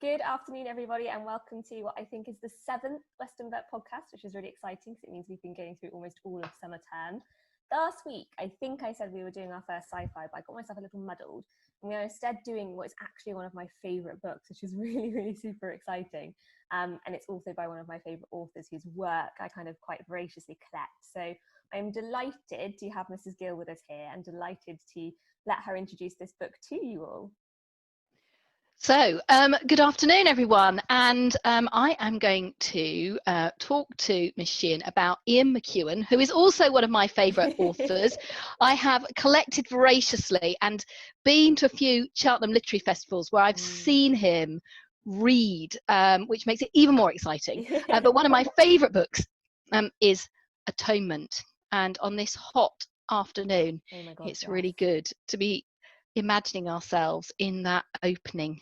Good afternoon, everybody, and welcome to what I think is the 7th Western Vet podcast, which is really exciting because it means we've been going through almost all of summer term. Last week, I think I said we were doing our first sci-fi, but I got myself a little muddled. And we are instead doing what is actually one of my favourite books, which is really, really super exciting. And it's also by one of my favourite authors whose work I kind of quite voraciously collect. So I'm delighted to have Mrs. Gill with us here and delighted to let her introduce this book to you all. So, good afternoon, everyone. And I am going to talk to Miss Sheehan about Ian McEwan, who is also one of my favourite authors. I have collected voraciously and been to a few Cheltenham literary festivals where I've seen him read, which makes it even more exciting. But one of my favourite books is Atonement. And on this hot afternoon, it's really good to be imagining ourselves in that opening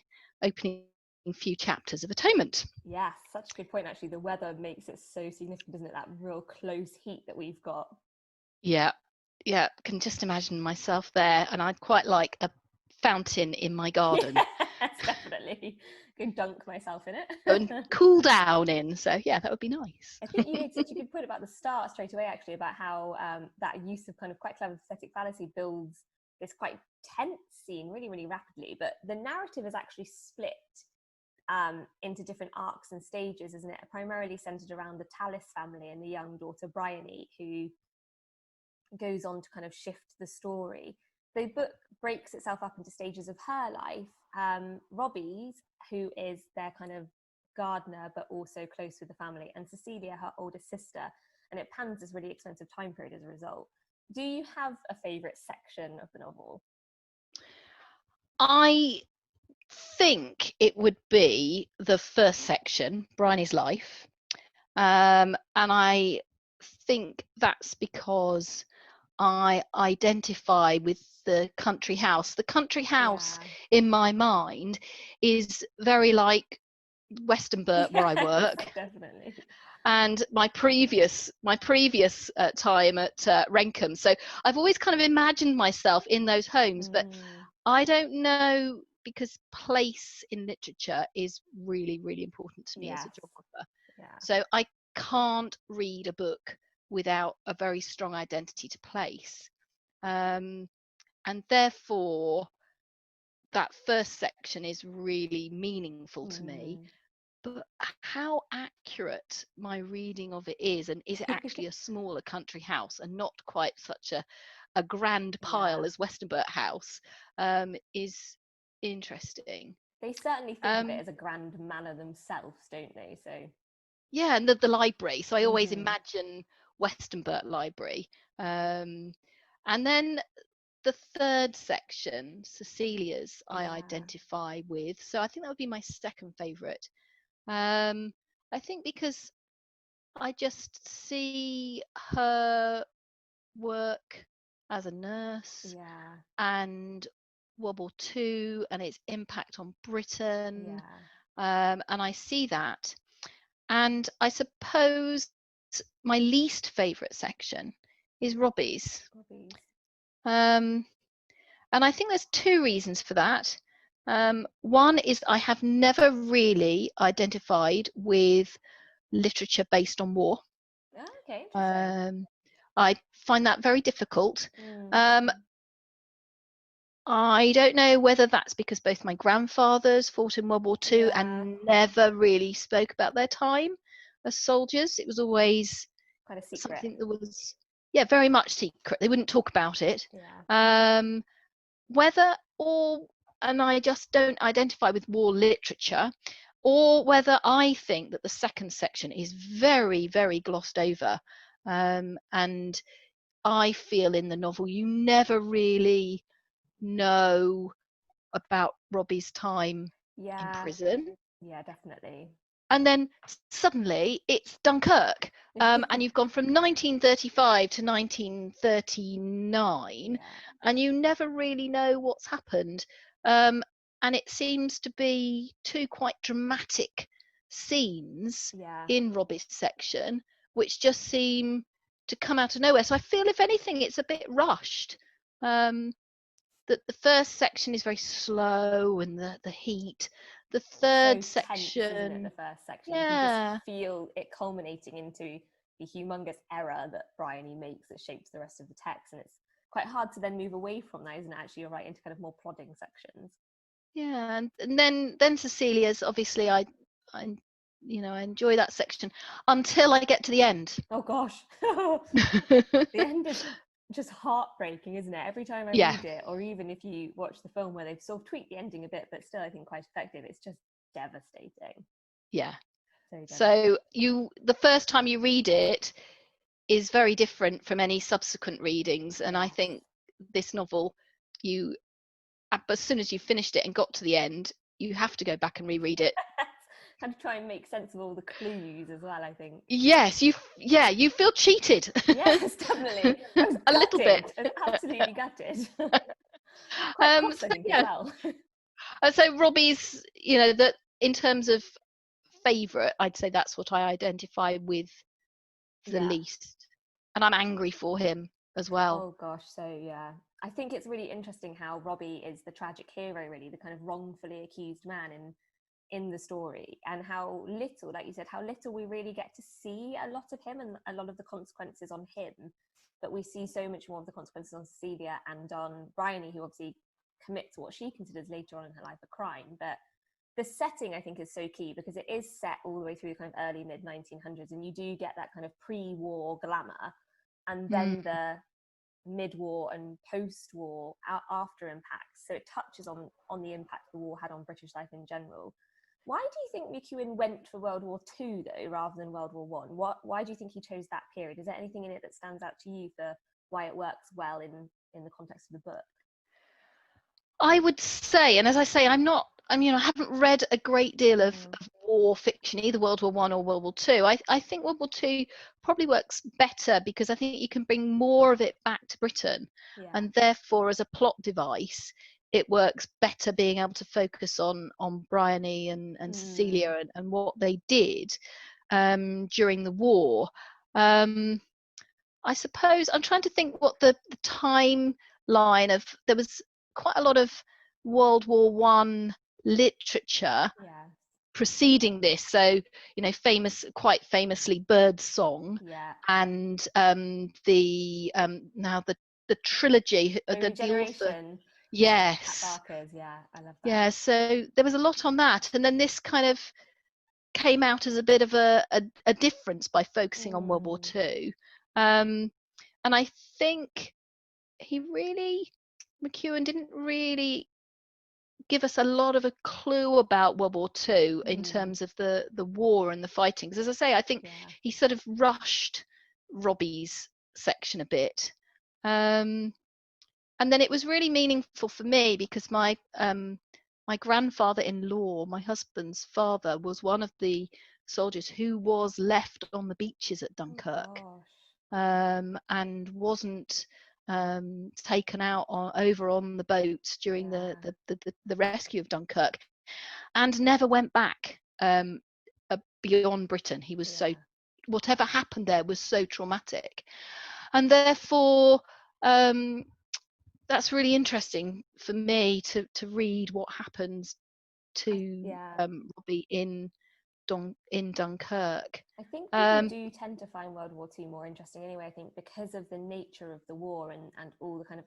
few chapters of Atonement. Yes, such a good point. Actually, the weather makes it so significant, doesn't it? That real close heat that we've got. Yeah, can just imagine myself there, and I'd quite like a fountain in my garden. Yes, definitely. Go dunk myself in it and cool down in. So yeah, that would be nice. I think you made such a good point about the start straight away, actually, about how that use of kind of quite clever aesthetic fallacy builds this quite tense scene really, really rapidly. But the narrative is actually split into different arcs and stages, isn't it? Primarily centered around the Tallis family and the young daughter Bryony, who goes on to kind of shift the story. The book breaks itself up into stages of her life. Robbie's, who is their kind of gardener but also close with the family, and Cecilia, her older sister, and it pans this really expensive time period as a result. Do you have a favourite section of the novel? I think it would be the first section, Bryony's life, and I think that's because I identify with the country house. The country house in my mind is very like Western Burt, where I work. Definitely. And my previous time at Renkham. So I've always kind of imagined myself in those homes, but I don't know, because place in literature is really, really important to me as a geographer. So I can't read a book without a very strong identity to place. And therefore, that first section is really meaningful to me. But how accurate my reading of it is, and is it actually a smaller country house and not quite such a grand pile as Western Burt House, is interesting. They certainly think of it as a grand manor themselves, don't they? So yeah, and the library. So I always imagine Western Burt Library. And then the third section, Cecilia's, I identify with. So I think that would be my second favourite. I think because I just see her work as a nurse and World War II and its impact on Britain, and I see that. And I suppose my least favourite section is Robbie's. And I think there's two reasons for that. One is I have never really identified with literature based on war. Okay, I find that very difficult. I don't know whether that's because both my grandfathers fought in World War II and never really spoke about their time as soldiers. It was always kind of secret. Something that was, very much secret. They wouldn't talk about it. And I just don't identify with war literature, or whether I think that the second section is very, very glossed over. And I feel in the novel you never really know about Robbie's time in prison. Yeah, definitely. And then suddenly it's Dunkirk, and you've gone from 1935 to 1939, and you never really know what's happened. And it seems to be two quite dramatic scenes in Robbie's section, which just seem to come out of nowhere. So I feel, if anything, it's a bit rushed. That the first section is very slow, and the heat. the So third tense, isn't it, the section, first section? You can just yeah, feel it culminating into the humongous error that Bryony makes that shapes the rest of the text, and it's quite hard to then move away from that, isn't it? Actually, you're right, into kind of more plodding sections. yeah, and then Cecilia's, obviously I I enjoy that section until I get to the end. Oh gosh. The end is just heartbreaking, isn't it? Every time I Yeah, read it, or even if you watch the film where they've sort of tweaked the ending a bit, but still I think quite effective, it's just devastating. yeah. So devastating. So the first time you read it is very different from any subsequent readings, and I Yes. think this novel, you as soon as you finished it and got to the end, you have to go back and reread it. Had to try and make sense of all the clues as well, I think. Yes, you feel cheated. Yes, definitely. I was A little gutted. bit. I was absolutely gutted. Quite cross, I So think, as yeah, well. so Robbie's, that in terms of favorite, I'd say that's what I identify with the Yeah. least, and I'm angry for him as well. Oh gosh, so yeah. I think it's really interesting how Robbie is the tragic hero, really, the kind of wrongfully accused man in the story, and how little, like you said, how little we really get to see a lot of him and a lot of the consequences on him. But we see so much more of the consequences on Cecilia and on Bryony, who obviously commits what she considers later on in her life a crime. But the setting, I think, is so key because it is set all the way through the kind of early mid 1900s, and you do get that kind of pre-war glamour, and Mm. then the mid-war and post-war after impacts. So it touches on the impact the war had on British life in general. Why do you think McEwan went for World War II though, rather than World War One? Why do you think he chose that period? Is there anything in it that stands out to you for why it works well in the context of the book? I would say, and as I say, I haven't read a great deal of war fiction, either World War One or World War Two. I think World War Two probably works better because I think you can bring more of it back to Britain, Yeah. and therefore, as a plot device, it works better being able to focus on Bryony and Cecilia and what they did during the war. I suppose I'm trying to think what the timeline of. There was quite a lot of World War One literature Yeah. preceding this. So, quite famously, Bird Song, Yeah. and now the trilogy. The The author, Regeneration. Pat yes, Barker's, yeah, I love that. yeah. So there was a lot on that, and then this kind of came out as a bit of a difference by focusing on World War Two. And I think McEwan didn't really give us a lot of a clue about World War Two in terms of the war and the fighting. Because as I say, I think he sort of rushed Robbie's section a bit. And then it was really meaningful for me because my grandfather-in-law, my husband's father, was one of the soldiers who was left on the beaches at Dunkirk, and wasn't taken out over on the boats during the rescue of Dunkirk, and never went back beyond Britain. He was so, whatever happened there was so traumatic, and therefore that's really interesting for me to read what happens to Robbie in Dunkirk. I think people do tend to find World War II more interesting anyway, I think, because of the nature of the war and all the kind of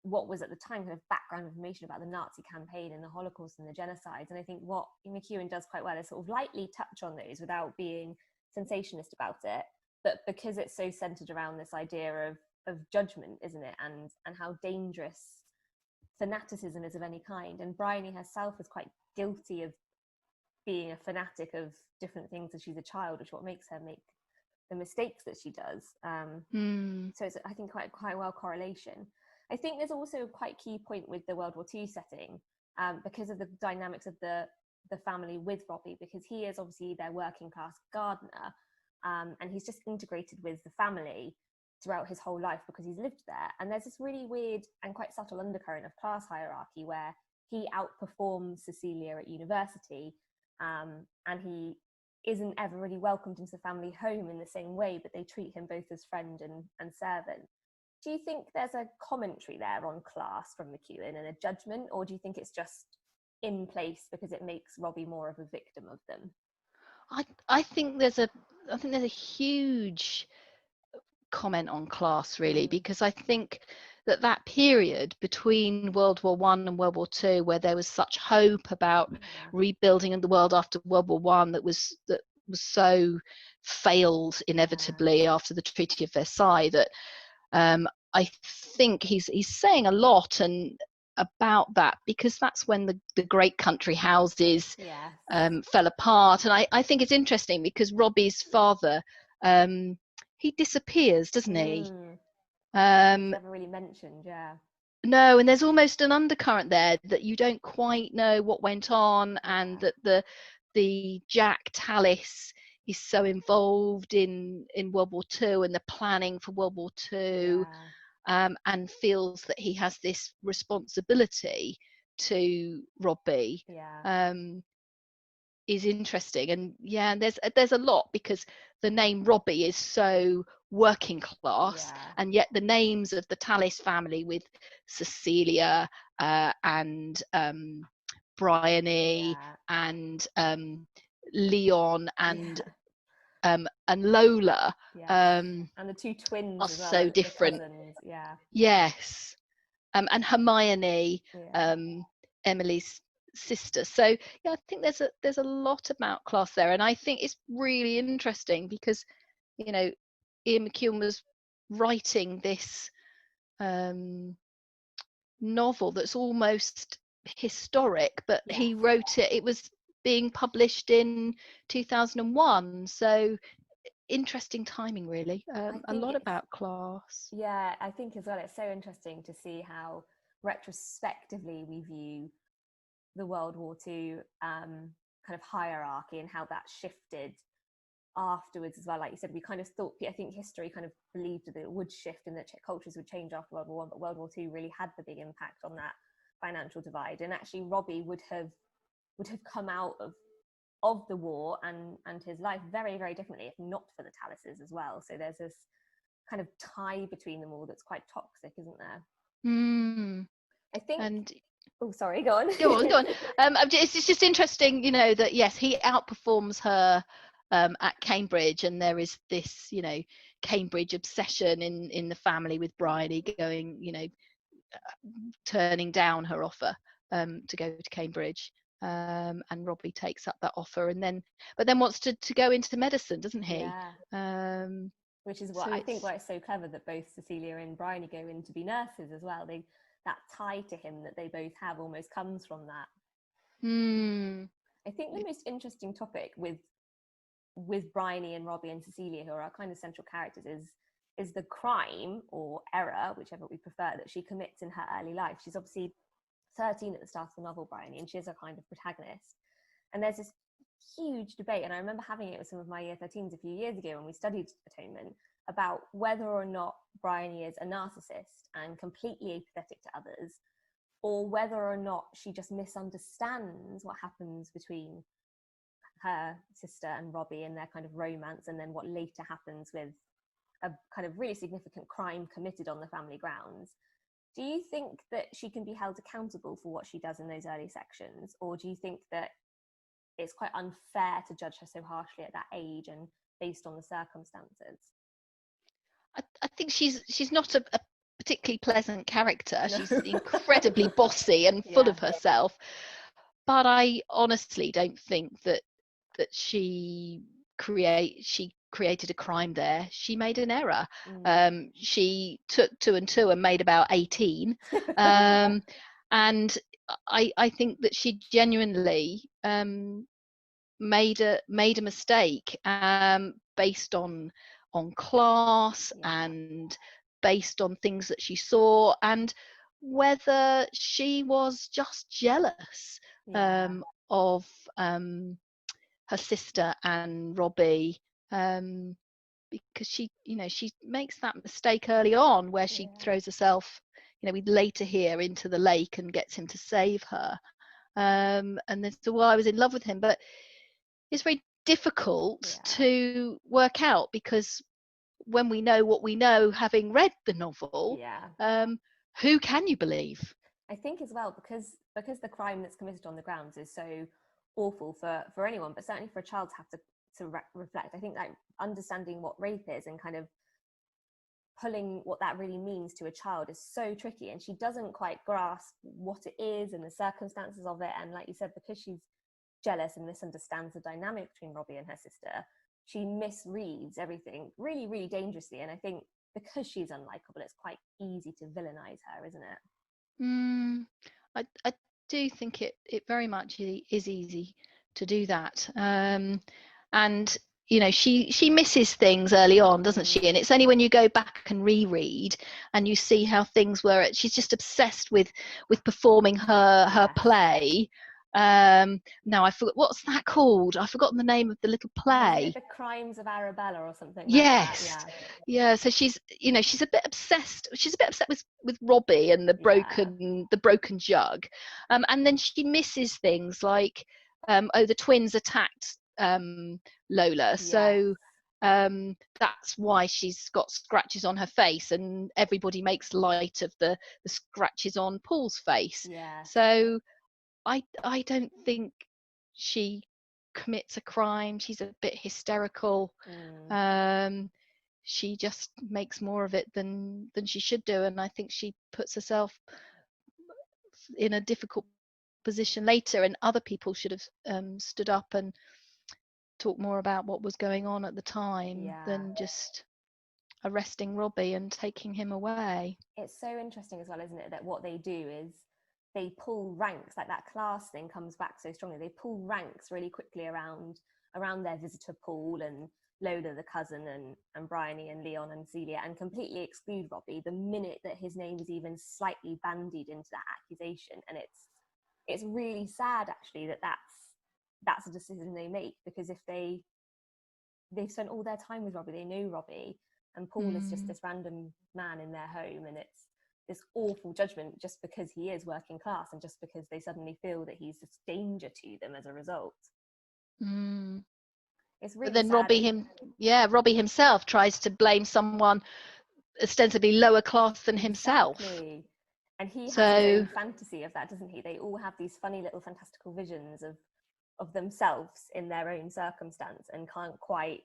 what was at the time kind of background information about the Nazi campaign and the Holocaust and the genocides. And I think what McEwan does quite well is sort of lightly touch on those without being sensationalist about it. But because it's so centered around this idea of judgment, isn't it? And how dangerous fanaticism is of any kind. And Bryony herself is quite guilty of being a fanatic of different things as she's a child, which is what makes her make the mistakes that she does. So it's, I think, quite well correlation. I think there's also a quite key point with the World War II setting, because of the dynamics of the family with Robbie, because he is obviously their working class gardener, and he's just integrated with the family throughout his whole life because he's lived there. And there's this really weird and quite subtle undercurrent of class hierarchy where he outperforms Cecilia at university, and he isn't ever really welcomed into the family home in the same way, but they treat him both as friend and servant. Do you think there's a commentary there on class from McEwan and a judgment, or do you think it's just in place because it makes Robbie more of a victim of them? I think there's a huge comment on class, really, because I think that period between World War One and World War Two, where there was such hope about rebuilding the world after World War One, that was so failed inevitably after the Treaty of Versailles, that I think he's saying a lot and about that, because that's when the great country houses fell apart. And I think it's interesting because Robbie's father, he disappears, doesn't he? Never really mentioned. No, and there's almost an undercurrent there that you don't quite know what went on, and that the Jack Tallis is so involved in World War Two and the planning for World War Two, and feels that he has this responsibility to Robbie. Is interesting. And there's a lot, because the name Robbie is so working class, and yet the names of the Tallis family, with Cecilia and Bryony and Leon and Lola, and the two twins are as well, so different. Yes. And Hermione, Emily's sister. So I think there's a lot about class there, and I think it's really interesting because Ian McEwan was writing this novel that's almost historic, but he wrote it was being published in 2001, so interesting timing, really. A lot about class. I think as well it's so interesting to see how retrospectively we view the World War II kind of hierarchy, and how that shifted afterwards as well. Like you said, we kind of thought, I think history kind of believed that it would shift and that cultures would change after World War One, but World War II really had the big impact on that financial divide. And actually Robbie would have come out of the war and his life very, very differently if not for the Tallises as well. So there's this kind of tie between them all that's quite toxic, isn't there? I think. And oh, sorry, go on. Go on. It's just interesting, that yes, he outperforms her at Cambridge, and there is this, Cambridge obsession in the family, with Bryony going, turning down her offer to go to Cambridge. And Robbie takes up that offer, but then wants to go into medicine, doesn't he? Which is what I think why it's so clever that both Cecilia and Bryony go in to be nurses as well. That tie to him that they both have almost comes from that. I think the most interesting topic with Bryony and Robbie and Cecilia, who are our kind of central characters, is the crime or error, whichever we prefer, that she commits in her early life. She's obviously 13 at the start of the novel, Bryony, and she is a kind of protagonist. And there's this huge debate, and I remember having it with some of my year 13s a few years ago when we studied Atonement, about whether or not Bryony is a narcissist and completely apathetic to others, or whether or not she just misunderstands what happens between her sister and Robbie and their kind of romance, and then what later happens with a kind of really significant crime committed on the family grounds. Do you think that she can be held accountable for what she does in those early sections, or do you think that it's quite unfair to judge her so harshly at that age and based on the circumstances? I think she's not a particularly pleasant character. No. She's incredibly bossy and full of herself. But I honestly don't think that she created a crime there. She made an error. She took 2 and 2 and made about 18. And I think that she genuinely made a mistake based on class and based on things that she saw, and whether she was just jealous of her sister and Robbie, because she makes that mistake early on where she throws herself, we later hear, into the lake and gets him to save her. And that's why I was in love with him, but it's very difficult to work out, because when we know what we know, having read the novel, who can you believe? I think as well, because the crime that's committed on the grounds is so awful for anyone, but certainly for a child to have to reflect. I think like understanding what rape is and kind of pulling what that really means to a child is so tricky, and she doesn't quite grasp what it is and the circumstances of it. And like you said, because she's jealous and misunderstands the dynamic between Robbie and her sister, she misreads everything really, really dangerously. And I think because she's unlikable, it's quite easy to villainize her, isn't it? I do think it very much is easy to do that. And you know, she misses things early on, doesn't she? And it's only when you go back and reread and you see how things were, she's just obsessed with performing her play. Now I forgot, what's that called? I've forgotten the name of the little play. Wasn't it The Crimes of Arabella or something yes. like that? Yeah, so she's, you know, she's a bit obsessed with Robbie and the broken jug, and then she misses things like the twins attacked Lola, so that's why she's got scratches on her face, and everybody makes light of the scratches on Paul's face. So I don't think she commits a crime. She's a bit hysterical. She just makes more of it than she should do, and I think she puts herself in a difficult position later, and other people should have stood up and talked more about what was going on at the time than just arresting Robbie and taking him away. It's so interesting as well, isn't it, that what they do is they pull ranks, like that class thing comes back so strongly. They pull ranks really quickly around their visitor Paul and Lola, the cousin, and Bryony and Leon and Celia, and completely exclude Robbie the minute that his name is even slightly bandied into that accusation. And it's really sad actually that that's a decision they make, because if they've spent all their time with Robbie, they know Robbie, and Paul is just this random man in their home, and it's this awful judgment just because he is working class and just because they suddenly feel that he's this danger to them as a result. It's really but then sad. Robbie himself tries to blame someone ostensibly lower class than himself. Exactly. And he has his own fantasy of that, doesn't he? They all have these funny little fantastical visions of themselves in their own circumstance and can't quite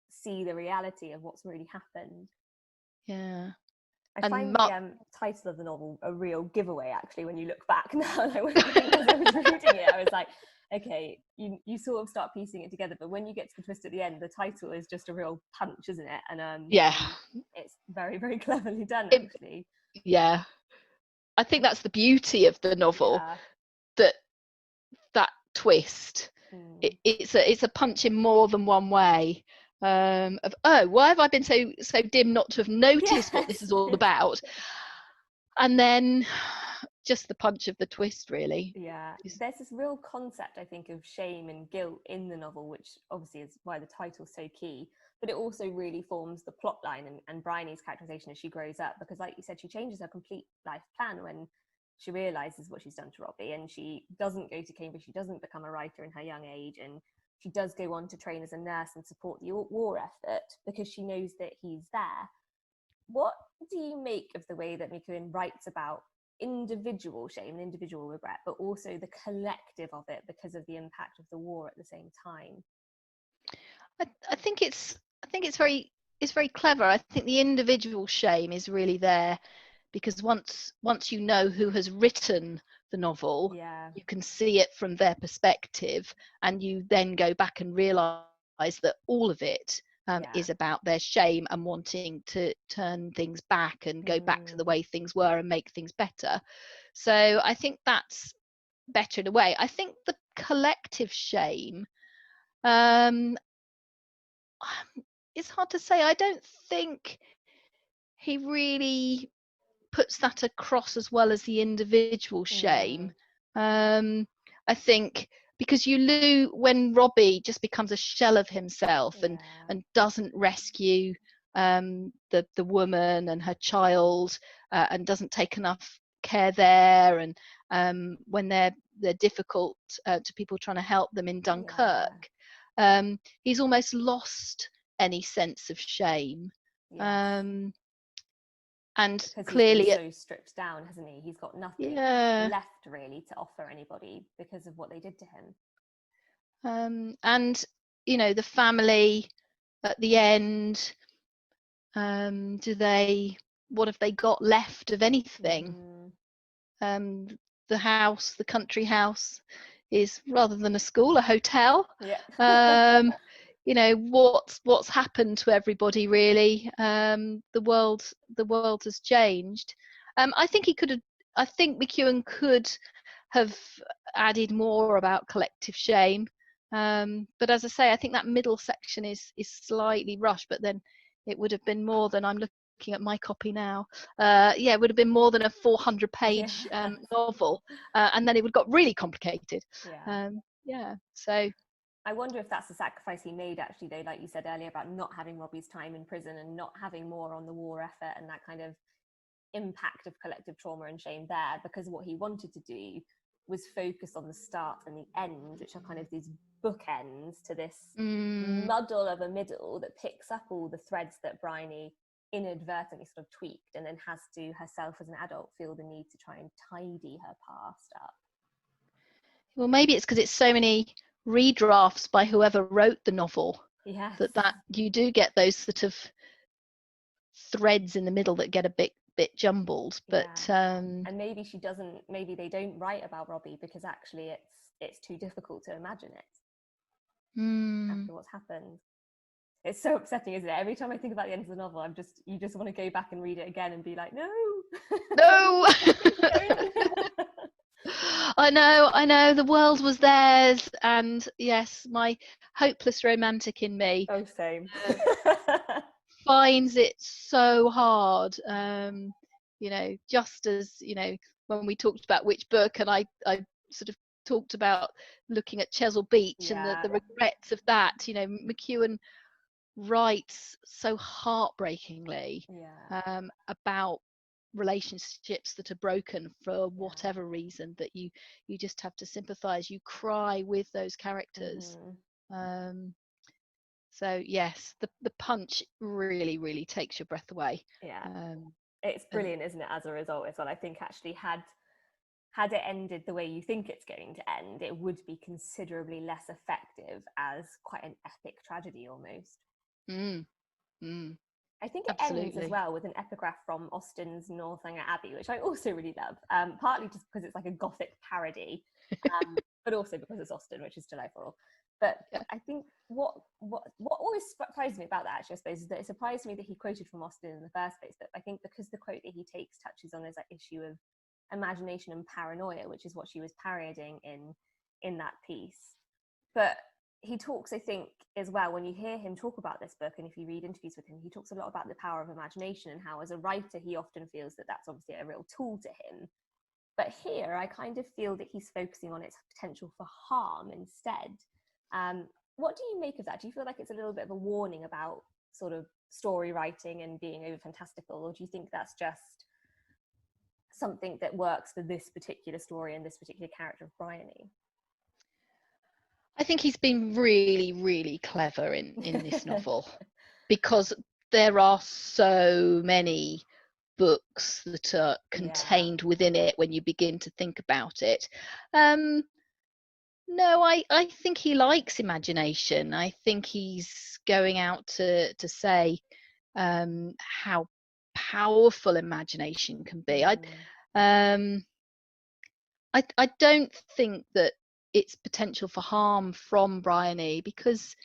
see the reality of what's really happened. I find the title of the novel a real giveaway, actually, when you look back now. Like, as I was reading it, I was like, okay, you sort of start piecing it together, but when you get to the twist at the end, the title is just a real punch, isn't it? And it's very, very cleverly done, actually. I think that's the beauty of the novel, that twist. It's a punch in more than one way. Of why have I been so dim not to have noticed what this is all about? And then just the punch of the twist, really. There's this real concept, I think, of shame and guilt in the novel, which obviously is why the title's so key, but it also really forms the plot line and Bryony's characterization as she grows up, because like you said, she changes her complete life plan when she realizes what she's done to Robbie, and she doesn't go to Cambridge, she doesn't become a writer in her young age, and she does go on to train as a nurse and support the war effort because she knows that he's there. What do you make of the way that McEwan writes about individual shame and individual regret, but also the collective of it because of the impact of the war at the same time? I think it's very clever. I think the individual shame is really there because once you know who has written the novel, you can see it from their perspective, and you then go back and realize that all of it is about their shame and wanting to turn things back and go back to the way things were and make things better. So I think that's better in a way. I think the collective shame, it's hard to say. I don't think he really puts that across as well as the individual shame. I think because you lose when Robbie just becomes a shell of himself and doesn't rescue the woman and her child, and doesn't take enough care there, and when they're difficult to people trying to help them in Dunkirk, he's almost lost any sense of shame. and because clearly, he's been so stripped down, hasn't he? He's got nothing left really to offer anybody because of what they did to him. And the family at the end, what have they got left of anything? The house, the country house, is, rather than a school, a hotel. Yeah. What's happened to everybody, really. The world has changed. I think McEwan could have added more about collective shame, but as I say, I think that middle section is slightly rushed, but then it would have been more than, I'm looking at my copy now, it would have been more than a 400-page novel, and then it would have got really complicated. So I wonder if that's the sacrifice he made, actually, though, like you said earlier, about not having Robbie's time in prison and not having more on the war effort and that kind of impact of collective trauma and shame there, because what he wanted to do was focus on the start and the end, which are kind of these bookends to this muddle of a middle that picks up all the threads that Bryony inadvertently sort of tweaked, and then has to herself as an adult feel the need to try and tidy her past up. Well, maybe it's because it's so many redrafts by whoever wrote the novel, that you do get those sort of threads in the middle that get a bit jumbled. But and maybe they don't write about Robbie because actually it's too difficult to imagine it after what's happened. It's so upsetting, isn't it? Every time I think about the end of the novel, you just want to go back and read it again and be like, no. I know the world was theirs, and yes, my hopeless romantic in me same finds it so hard, just as when we talked about which book, and I sort of talked about looking at Chesil Beach and the regrets of that. McEwan writes so heartbreakingly about relationships that are broken for whatever reason, that you just have to sympathize, you cry with those characters. So yes, the punch really, really takes your breath away. It's brilliant, isn't it, as a result as well. I think actually had it ended the way you think it's going to end, it would be considerably less effective as quite an epic tragedy almost. I think it ends as well with an epigraph from Austen's Northanger Abbey, which I also really love, partly just because it's like a gothic parody, but also because it's Austen, which is delightful. But I think what always surprised me about that, actually, I suppose, is that it surprised me that he quoted from Austen in the first place. But I think because the quote that he takes touches on is that issue of imagination and paranoia, which is what she was parodying in that piece. But he talks, I think, as well, when you hear him talk about this book, and if you read interviews with him, he talks a lot about the power of imagination and how, as a writer, he often feels that that's obviously a real tool to him. But here, I kind of feel that he's focusing on its potential for harm instead. What do you make of that? Do you feel like it's a little bit of a warning about sort of story writing and being over fantastical, or do you think that's just something that works for this particular story and this particular character of Bryony? I think he's been really, really clever in this novel, because there are so many books that are contained within it when you begin to think about it. No, I think he likes imagination. I think he's going out to say how powerful imagination can be. I don't think that it's potential for harm from Bryony, because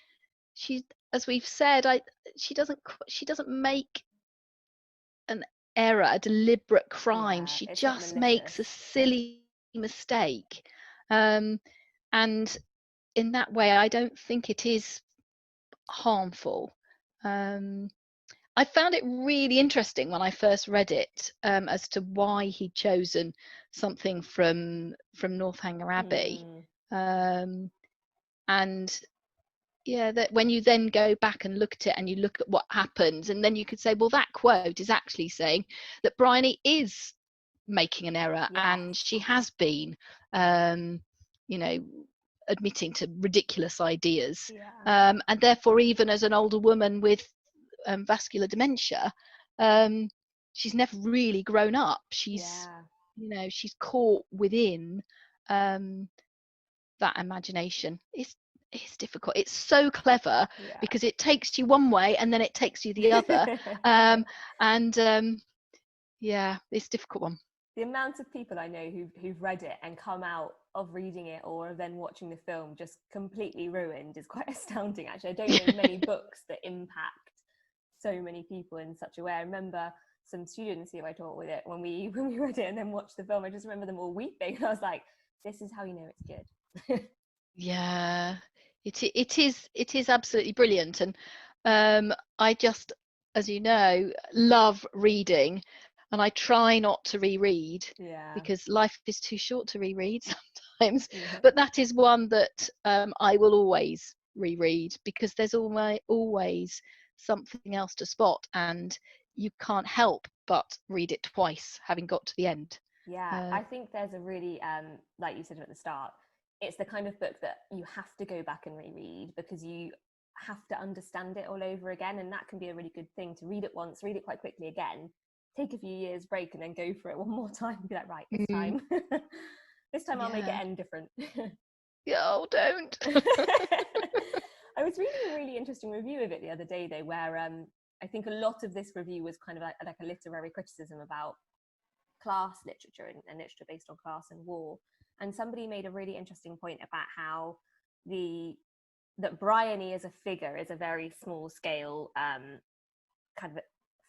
she, as we've said, she doesn't make an error, a deliberate crime. She just makes a silly mistake, and in that way, I don't think it is harmful. I found it really interesting when I first read it, as to why he'd chosen something from Northanger Abbey, and that when you then go back and look at it and you look at what happens, and then you could say, well, that quote is actually saying that Bryony is making an error, and she has been, admitting to ridiculous ideas, and therefore, even as an older woman with vascular dementia, she's never really grown up. She's, Yeah. you know, she's caught within that imagination. It's difficult. It's so clever Yeah. because it takes you one way and then it takes you the other. Yeah, it's a difficult one. The amount of people I know who've read it and come out of reading it or then watching the film just completely ruined is quite astounding, actually. I don't know many books that impact so many people in such a way. I remember some students who I taught with it when we read it and then watched the film. I just remember them all weeping. And I was like, this is how you know it's good. Yeah, it is absolutely brilliant. And I just, as you know, love reading, and I try not to reread Yeah. because life is too short to reread sometimes. Yeah. But that is one that I will always reread because there's always something else to spot, and you can't help but read it twice, having got to the end. Yeah, I think there's a really, like you said at the start, it's the kind of book that you have to go back and reread because you have to understand it all over again. And that can be a really good thing to read it once, read it quite quickly again, take a few years break and then go for it one more time and be like, right, this time, this time I'll make it Yeah. end different. Oh, don't. I was reading a really interesting review of it the other day though, where I think a lot of this review was kind of like a literary criticism about class literature and literature based on class and war. And somebody made a really interesting point about how that Bryony as a figure is a very small scale kind of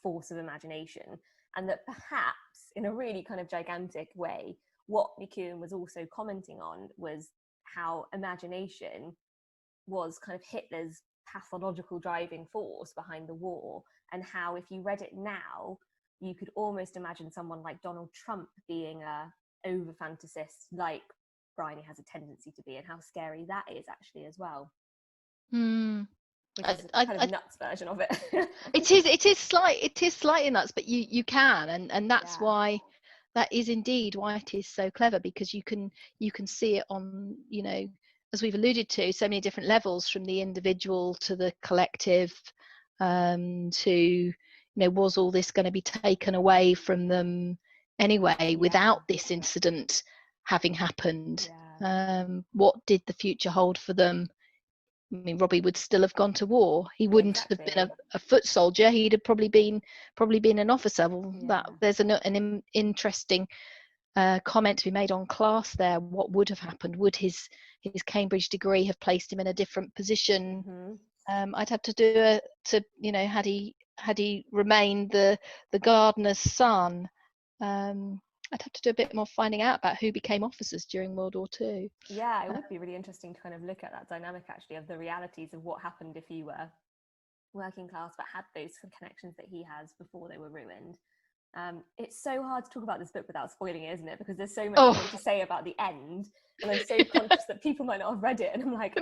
force of imagination, and that perhaps in a really kind of gigantic way, what McEwan was also commenting on was how imagination was kind of Hitler's pathological driving force behind the war, and how if you read it now, you could almost imagine someone like Donald Trump being a over fantasist like Bryony has a tendency to be, and how scary that is actually as well. Which is a kind of nuts version of it. it is slightly nuts, but you can, and that's Yeah. why, that is indeed why it is so clever, because you can see it on, you know, as we've alluded to, so many different levels, from the individual to the collective, to, you know, was all this going to be taken away from them anyway without this incident having happened? What did the future hold for them? I mean, Robbie would still have gone to war. He wouldn't have been a foot soldier. He'd have probably been an officer. Well, there's an interesting comment to be made on class there. What would have happened? Would his Cambridge degree have placed him in a different position? I'd have to do you know, had he remained the gardener's son, I'd have to do a bit more finding out about who became officers during World War II. Yeah, it would be really interesting to kind of look at that dynamic actually of the realities of what happened if you were working class but had those connections that he has before they were ruined. It's so hard to talk about this book without spoiling it, isn't it? Because there's so much I want to say about the end, and I'm so conscious that people might not have read it, and I'm like,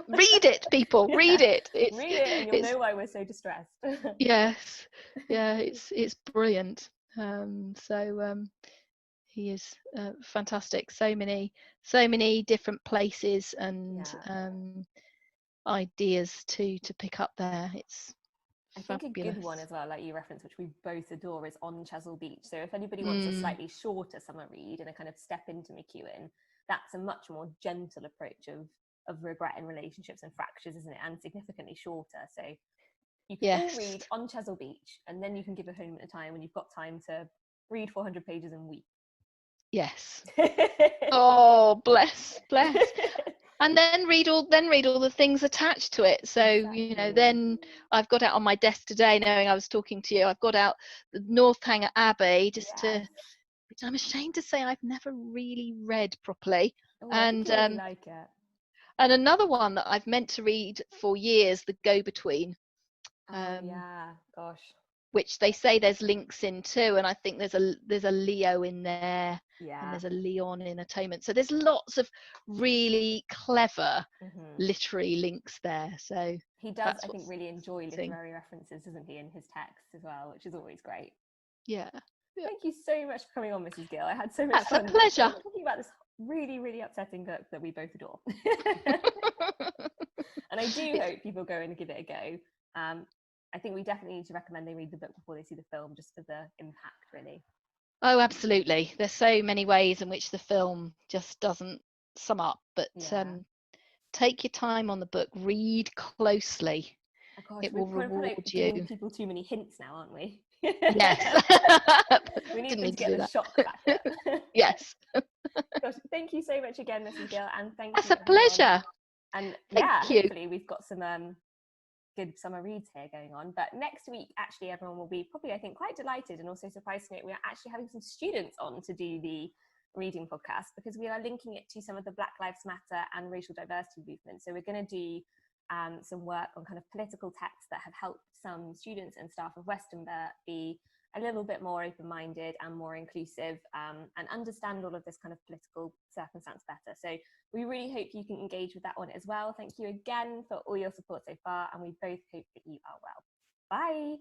read it, people, read it. Read it, and you'll know why we're so distressed. Yes, yeah, it's brilliant. He is fantastic. So many different places and ideas to pick up there. It's I think fabulous. a good one as well, like you referenced, which we both adore, is On Chesil Beach. So if anybody wants a slightly shorter summer read and a kind of step into McEwan, that's a much more gentle approach of regret in relationships and fractures, isn't it? And significantly shorter. So you can all read On Chesil Beach, and then you can give a home at a time when you've got time to read 400 pages and weep. Yes. Oh, bless. And then read all the things attached to it. So you know, then I've got out on my desk today, knowing I was talking to you, I've got out the Northanger Abbey which I'm ashamed to say I've never really read properly. I think you'll really like it. And another one that I've meant to read for years, The Go-Between. Gosh. Which they say there's links in too, and I think there's a Leo in there, and there's a Leon in Atonement. So there's lots of really clever literary links there. So he does, I think, really enjoy literary references, doesn't he, in his texts as well, which is always great. Yeah. Thank you so much for coming on, Mrs. Gill. I had so much fun. That's a pleasure. Talking about this really, really upsetting book that we both adore. And I do hope people go and give it a go. I think we definitely need to recommend they read the book before they see the film, just for the impact, really. Oh, absolutely. There's so many ways in which the film just doesn't sum up, but take your time on the book, read closely. Oh gosh, It we're will probably reward giving you. people too many hints now, aren't we? Yes. We need Didn't them need to to do get the that. shock factor. Yes. Gosh, thank you so much again, Mrs. Gill, and thank That's you a everyone. pleasure. And Thank you. hopefully we've got some good summer reads here going on. But next week, actually, everyone will be probably, I think, quite delighted and also surprised to know we're actually having some students on to do the reading podcast, because we are linking it to some of the Black Lives Matter and racial diversity movements. So we're going to do some work on kind of political texts that have helped some students and staff of Westonbirt be a little bit more open-minded and more inclusive, and understand all of this kind of political circumstance better. So we really hope you can engage with that one as well. Thank you again for all your support so far, and we both hope that you are well. Bye.